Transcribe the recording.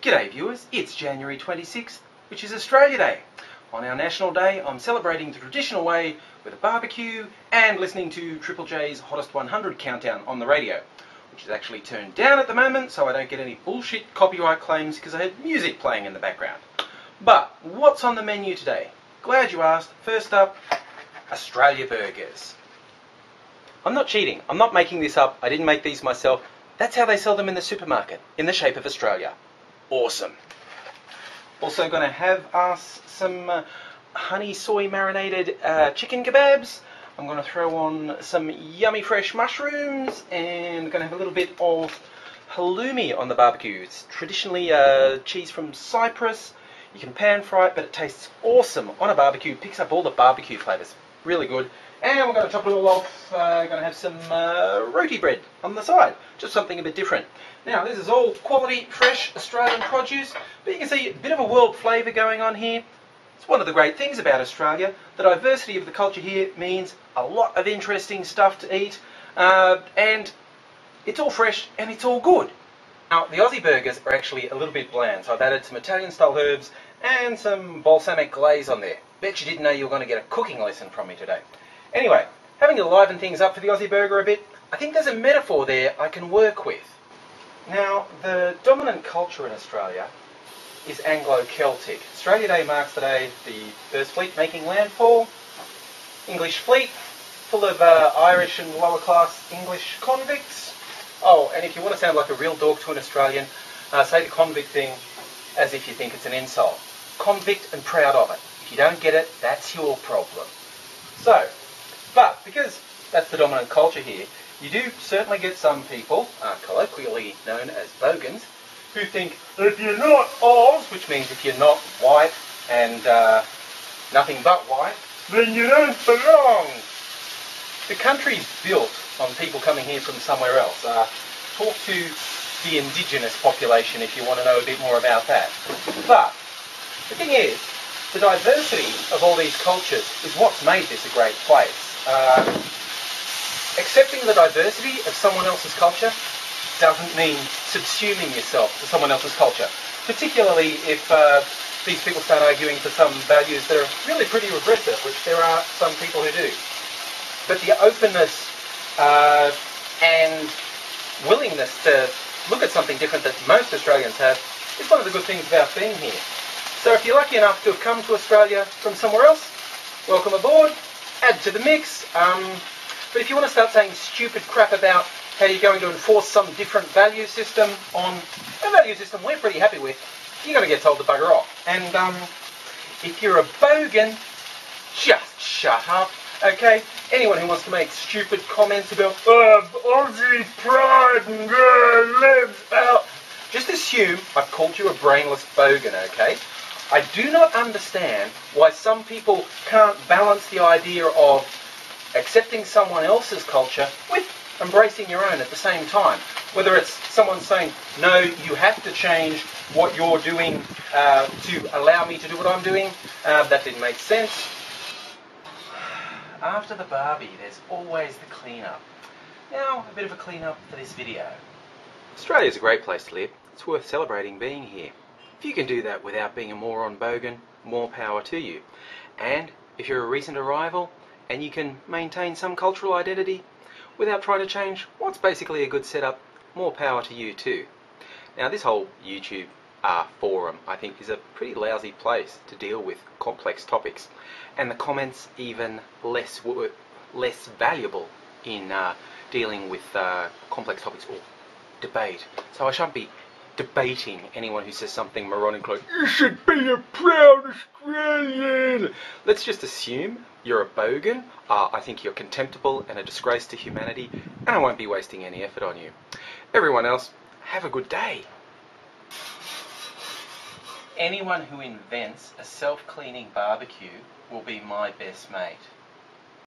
G'day viewers, it's January 26th, which is Australia Day. On our National Day, I'm celebrating the traditional way with a barbecue and listening to Triple J's Hottest 100 countdown on the radio, which is actually turned down at the moment so I don't get any bullshit copyright claims because I had music playing in the background. But what's on the menu today? Glad you asked. First up, Australia burgers. I'm not cheating, I'm not making this up, I didn't make these myself. That's how they sell them in the supermarket, in the shape of Australia. Awesome. Also going to have us some honey soy marinated chicken kebabs. I'm going to throw on some yummy fresh mushrooms and going to have a little bit of halloumi on the barbecue. It's traditionally cheese from Cyprus. You can pan fry it, but it tastes awesome on a barbecue. Picks up all the barbecue flavours. Really good. And we're going to top it all off. Going to have some roti bread on the side. Just something a bit different. Now, this is all quality, fresh Australian produce. But you can see a bit of a world flavour going on here. It's one of the great things about Australia. The diversity of the culture here means a lot of interesting stuff to eat. And it's all fresh and it's all good. Now, the Aussie burgers are actually a little bit bland. So I've added some Italian-style herbs and some balsamic glaze on there. Bet you didn't know you were going to get a cooking lesson from me today. Anyway, having to liven things up for the Aussie burger a bit, I think there's a metaphor there I can work with. Now, the dominant culture in Australia is Anglo-Celtic. Australia Day marks the day the First Fleet making landfall. English fleet, full of Irish and lower class English convicts. Oh, and if you want to sound like a real dork to an Australian, say the convict thing as if you think it's an insult. Convict and proud of it. If you don't get it, that's your problem. So, but because that's the dominant culture here, you do certainly get some people, colloquially known as bogans, who think that if you're not Oz, which means if you're not white and nothing but white, then you don't belong. The country's built on people coming here from somewhere else. Talk to the indigenous population if you want to know a bit more about that. But the thing is, the diversity of all these cultures is what's made this a great place. Accepting the diversity of someone else's culture doesn't mean subsuming yourself to someone else's culture, particularly if these people start arguing for some values that are really pretty regressive, which there are some people who do. But the openness and willingness to look at something different that most Australians have is one of the good things about being here. So if you're lucky enough to have come to Australia from somewhere else, welcome aboard, add to the mix. But if you want to start saying stupid crap about how you're going to enforce some different value system on a value system we're pretty happy with, you're going to get told to bugger off. And if you're a bogan, just shut up, okay? Anyone who wants to make stupid comments about Aussie pride and lives out, just assume I've called you a brainless bogan, okay? I do not understand why some people can't balance the idea of accepting someone else's culture with embracing your own at the same time. Whether it's someone saying, no, you have to change what you're doing to allow me to do what I'm doing, that didn't make sense. After the Barbie, there's always the clean-up. Now, a bit of a clean-up for this video. Australia's a great place to live. It's worth celebrating being here. If you can do that without being a moron bogan, more power to you. And if you're a recent arrival and you can maintain some cultural identity without trying to change what's basically a good setup, more power to you too. Now, this whole YouTube forum, I think, is a pretty lousy place to deal with complex topics, and the comments even less valuable in dealing with complex topics or debate. So I shan't be debating anyone who says something moronic like, you should be a proud Australian. Let's just assume you're a bogan. I think you're contemptible and a disgrace to humanity, and I won't be wasting any effort on you. Everyone else, have a good day. Anyone who invents a self-cleaning barbecue will be my best mate.